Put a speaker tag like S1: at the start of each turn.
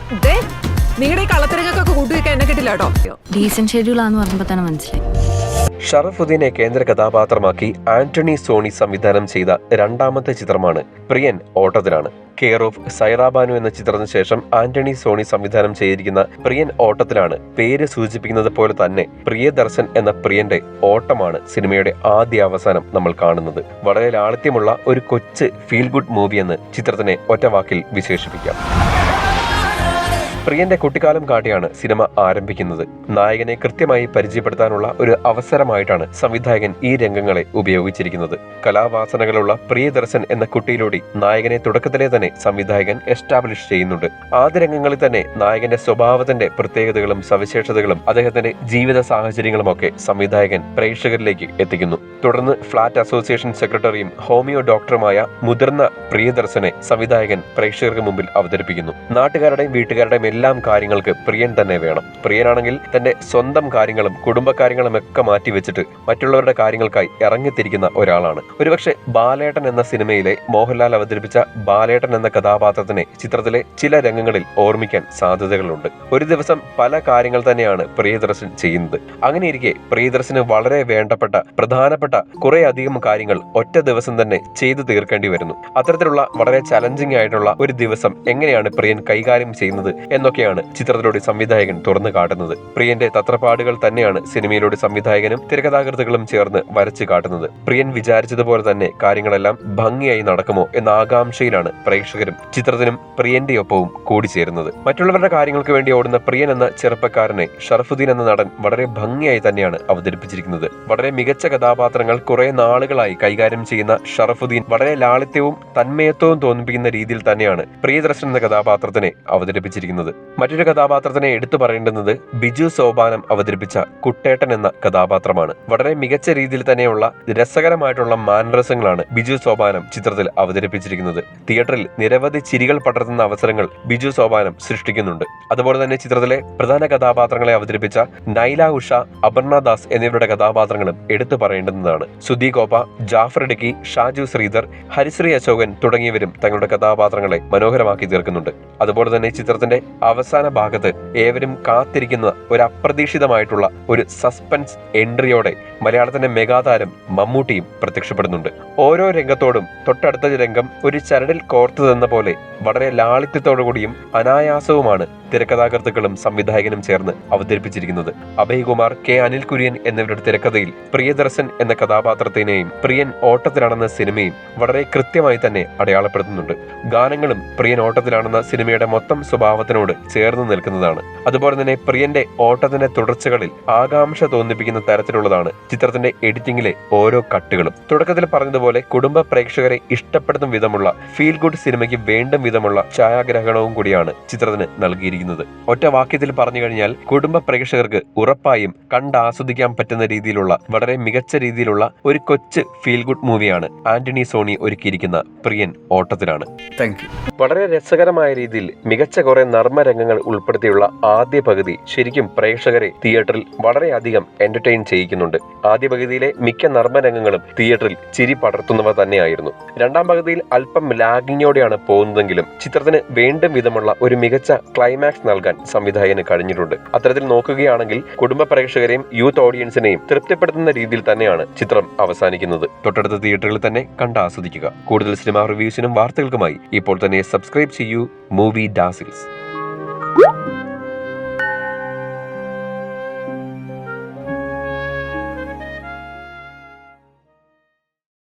S1: നിങ്ങളുടെ ഈ കള്ളത്തിരങ്ങൾക്കൊക്കെ കൂട്ടുവെക്കാൻ എന്നെ കിട്ടില്ല കേട്ടോ.
S2: ഡീസന്റ് ഷെഡ്യൂളാന്ന് പറഞ്ഞപ്പോ തന്നെ മനസ്സിലായി.
S3: ഷറഫുദ്ദീനെ കേന്ദ്ര കഥാപാത്രമാക്കി ആന്റണി സോണി സംവിധാനം ചെയ്ത രണ്ടാമത്തെ ചിത്രമാണ് പ്രിയൻ ഓട്ടത്തിലാണ്. കെയർ ഓഫ് സൈറാബാനു എന്ന ചിത്രത്തിന് ശേഷം ആന്റണി സോണി സംവിധാനം ചെയ്തിരിക്കുന്ന പ്രിയൻ ഓട്ടത്തിലാണ്. പേര് സൂചിപ്പിക്കുന്നത് പോലെ തന്നെ പ്രിയദർശൻ എന്ന പ്രിയന്റെ ഓട്ടമാണ് സിനിമയുടെ ആദ്യ അവസാനം നമ്മൾ കാണുന്നത്. വളരെ ലാളിത്യമുള്ള ഒരു കൊച്ചു ഫീൽ ഗുഡ് മൂവി എന്ന് ചിത്രത്തിനെ ഒറ്റവാക്കിൽ വിശേഷിപ്പിക്കാം. പ്രിയന്റെ കുട്ടിക്കാലം കാട്ടിയാണ് സിനിമ ആരംഭിക്കുന്നത്. നായകനെ കൃത്യമായി പരിചയപ്പെടുത്താനുള്ള ഒരു അവസരമായിട്ടാണ് സംവിധായകൻ ഈ രംഗങ്ങളെ ഉപയോഗിച്ചിരിക്കുന്നത്. കലാവാസനകളുള്ള പ്രിയദർശൻ എന്ന കുട്ടിയിലൂടെ നായകനെ തുടക്കത്തിലെ തന്നെ സംവിധായകൻ എസ്റ്റാബ്ലിഷ് ചെയ്യുന്നുണ്ട്. ആദ്യ രംഗങ്ങളിൽ തന്നെ നായകന്റെ സ്വഭാവത്തിന്റെ പ്രത്യേകതകളും സവിശേഷതകളും അദ്ദേഹത്തിന്റെ ജീവിത സാഹചര്യങ്ങളും ഒക്കെ സംവിധായകൻ പ്രേക്ഷകരിലേക്ക് എത്തിക്കുന്നു. തുടർന്ന് ഫ്ളാറ്റ് അസോസിയേഷൻ സെക്രട്ടറിയും ഹോമിയോ ഡോക്ടറുമായ മുതിർന്ന പ്രിയദർശനെ സംവിധായകൻ പ്രേക്ഷകർക്ക് മുമ്പിൽ അവതരിപ്പിക്കുന്നു. നാട്ടുകാരുടെയും വീട്ടുകാരുടെയും എല്ലാം കാര്യങ്ങൾക്ക് പ്രിയൻ തന്നെ വേണം. പ്രിയനാണെങ്കിൽ തന്റെ സ്വന്തം കാര്യങ്ങളും കുടുംബകാര്യങ്ങളും ഒക്കെ മാറ്റിവെച്ചിട്ട് മറ്റുള്ളവരുടെ കാര്യങ്ങൾക്കായി ഇറങ്ങിത്തിരിക്കുന്ന ഒരാളാണ്. ഒരുപക്ഷെ ബാലേട്ടൻ എന്ന സിനിമയിലെ മോഹൻലാൽ അവതരിപ്പിച്ച ബാലേട്ടൻ എന്ന കഥാപാത്രത്തിനെ ചിത്രത്തിലെ ചില രംഗങ്ങളിൽ ഓർമ്മിക്കാൻ സാധ്യതകളുണ്ട്. ഒരു ദിവസം പല കാര്യങ്ങൾ തന്നെയാണ് പ്രിയദർശൻ ചെയ്യുന്നത്. അങ്ങനെയിരിക്കെ പ്രിയദർശന് വളരെ വേണ്ടപ്പെട്ട പ്രധാനപ്പെട്ട കുറെ അധികം കാര്യങ്ങൾ ഒറ്റ ദിവസം തന്നെ ചെയ്തു തീർക്കേണ്ടി വരുന്നു. അത്തരത്തിലുള്ള വളരെ ചലഞ്ചിങ് ആയിട്ടുള്ള ഒരു ദിവസം എങ്ങനെയാണ് പ്രിയൻ കൈകാര്യം ചെയ്യുന്നത് എന്നൊക്കെയാണ് ചിത്രത്തിലൂടെ സംവിധായകൻ തുറന്നു കാട്ടുന്നത്. പ്രിയന്റെ തത്രപ്പാടുകൾ തന്നെയാണ് സിനിമയിലൂടെ സംവിധായകനും തിരക്കഥാകൃത്തുക്കളും ചേർന്ന് വരച്ചു കാട്ടുന്നത്. പ്രിയൻ വിചാരിച്ചതുപോലെ തന്നെ കാര്യങ്ങളെല്ലാം ഭംഗിയായി നടക്കുമോ എന്ന ആകാംക്ഷയിലാണ് പ്രേക്ഷകരും ചിത്രത്തിനും പ്രിയന്റെ ഒപ്പവും കൂടിച്ചേരുന്നത്. മറ്റുള്ളവരുടെ കാര്യങ്ങൾക്ക് വേണ്ടി ഓടുന്ന പ്രിയൻ എന്ന ചെറുപ്പക്കാരനെ ഷറഫുദ്ദീൻ എന്ന നടൻ വളരെ ഭംഗിയായി തന്നെയാണ് അവതരിപ്പിച്ചിരിക്കുന്നത്. വളരെ മികച്ച കഥാപാത്രങ്ങൾ കുറെ നാളുകളായി കൈകാര്യം ചെയ്യുന്ന ഷറഫുദ്ദീൻ വളരെ ലാളിത്യവും തന്മയത്വവും തോന്നിപ്പിക്കുന്ന രീതിയിൽ തന്നെയാണ് പ്രിയദർശൻ എന്ന കഥാപാത്രത്തിനെ അവതരിപ്പിച്ചിരിക്കുന്നത്. മറ്റൊരു കഥാപാത്രത്തിനെ എടുത്തു പറയേണ്ടുന്നത് ബിജു സോപാനം അവതരിപ്പിച്ച കുട്ടേട്ടൻ എന്ന കഥാപാത്രമാണ്. വളരെ മികച്ച രീതിയിൽ തന്നെയുള്ള രസകരമായിട്ടുള്ള മാനറിസങ്ങളാണ് ബിജു സോപാനം ചിത്രത്തിൽ അവതരിപ്പിച്ചിരിക്കുന്നത്. തിയേറ്ററിൽ നിരവധി ചിരികൾ പടർത്തുന്ന അവസരങ്ങൾ ബിജു സോപാനം സൃഷ്ടിക്കുന്നുണ്ട്. അതുപോലെ തന്നെ ചിത്രത്തിലെ പ്രധാന കഥാപാത്രങ്ങളെ അവതരിപ്പിച്ച നൈല ഉഷ, അപർണ ദാസ് എന്നിവരുടെ കഥാപാത്രങ്ങളും എടുത്തു പറയേണ്ടുന്നതാണ്. സുധി കോപ്പ, ജാഫർ ഇടുക്കി, ഷാജു ശ്രീധർ, ഹരിശ്രീ അശോകൻ തുടങ്ങിയവരും തങ്ങളുടെ കഥാപാത്രങ്ങളെ മനോഹരമാക്കി തീർക്കുന്നുണ്ട്. അതുപോലെ തന്നെ ചിത്രത്തിന്റെ അവസാന ഭാഗത്ത് ഏവരും കാത്തിരിക്കുന്ന ഒരു അപ്രതീക്ഷിതമായിട്ടുള്ള ഒരു സസ്പെൻസ് എൻട്രിയോടെ മലയാളത്തിന്റെ മെഗാതാരം മമ്മൂട്ടിയും പ്രത്യക്ഷപ്പെടുന്നുണ്ട്. ഓരോ രംഗത്തോടും തൊട്ടടുത്ത രംഗം ഒരു ചരടിൽ കോർത്തു തന്ന പോലെ വളരെ ലാളിത്യത്തോടുകൂടിയും അനായാസവുമാണ് തിരക്കഥാകൃത്തുക്കളും സംവിധായകനും ചേർന്ന് അവതരിപ്പിച്ചിരിക്കുന്നത്. അഭയ്കുമാർ, കെ അനിൽ കുര്യൻ എന്നിവരുടെ തിരക്കഥയിൽ പ്രിയദർശൻ എന്ന കഥാപാത്രത്തിനെയും പ്രിയൻ ഓട്ടത്തിലാണെന്ന സിനിമയും വളരെ കൃത്യമായി തന്നെ അടയാളപ്പെടുത്തുന്നുണ്ട്. ഗാനങ്ങളും പ്രിയൻ ഓട്ടത്തിലാണെന്ന സിനിമയുടെ മൊത്തം സ്വഭാവത്തിനോട് ചേർന്ന് നിൽക്കുന്നതാണ്. അതുപോലെ തന്നെ പ്രിയന്റെ ഓട്ടത്തിന്റെ തുടർച്ചകളിൽ ആകാംക്ഷ തോന്നിപ്പിക്കുന്ന തരത്തിലുള്ളതാണ് ചിത്രത്തിന്റെ എഡിറ്റിംഗിലെ ഓരോ കട്ടുകളും. തുടക്കത്തിൽ പറഞ്ഞതുപോലെ കുടുംബ പ്രേക്ഷകരെ ഇഷ്ടപ്പെടുന്ന വിധമുള്ള ഫീൽ ഗുഡ് സിനിമയ്ക്ക് വേണ്ടും വിധമുള്ള ഛായാഗ്രഹണവും കൂടിയാണ് ചിത്രത്തിന് നൽകിയിരിക്കുന്നത്. ഒറ്റ വാക്യത്തിൽ പറഞ്ഞു കഴിഞ്ഞാൽ കുടുംബ പ്രേക്ഷകർക്ക് ഉറപ്പായും കണ്ടാസ്വദിക്കാൻ പറ്റുന്ന രീതിയിലുള്ള വളരെ മികച്ച രീതിയിലുള്ള ഒരു കൊച്ചു ഫീൽ ഗുഡ് മൂവിയാണ് ആന്റണി സോണി ഒരുക്കിയിരിക്കുന്ന പ്രിയൻ ഓട്ടത്തിലാണ്. വളരെ രസകരമായ രീതിയിൽ മികച്ച കുറെ നർമ്മരംഗങ്ങൾ ഉൾപ്പെടുത്തിയുള്ള ആദ്യ പകുതി ശരിക്കും പ്രേക്ഷകരെ തിയേറ്ററിൽ വളരെയധികം എന്റർടൈൻ ചെയ്യിക്കുന്നുണ്ട്. ആദ്യ പകുതിയിലെ മിക്ക നർമ്മരംഗങ്ങളും തിയേറ്ററിൽ ചിരി പടർത്തുന്നവ തന്നെയായിരുന്നു. രണ്ടാം പകുതിയിൽ അല്പം ലാഗിങ്ങോടെയാണ് പോകുന്നതെങ്കിലും ചിത്രത്തിന് വേണ്ടും വിധമുള്ള ഒരു മികച്ച ക്ലൈമാക്സ് നൽകാൻ സംവിധായകന് കഴിഞ്ഞിട്ടുണ്ട്. അത്തരത്തിൽ നോക്കുകയാണെങ്കിൽ കുടുംബ പ്രേക്ഷകരെയും യൂത്ത് ഓഡിയൻസിനെയും തൃപ്തിപ്പെടുത്തുന്ന രീതിയിൽ തന്നെയാണ് ചിത്രം അവസാനിക്കുന്നത്. തൊട്ടടുത്ത തിയേറ്ററുകളിൽ തന്നെ കണ്ട് ആസ്വദിക്കുക. കൂടുതൽ സിനിമാ റിവ്യൂസിനും വാർത്തകൾക്കുമായി ഇപ്പോൾ തന്നെ സബ്സ്ക്രൈബ് ചെയ്യൂ മൂവി ഡാസിൽസ്.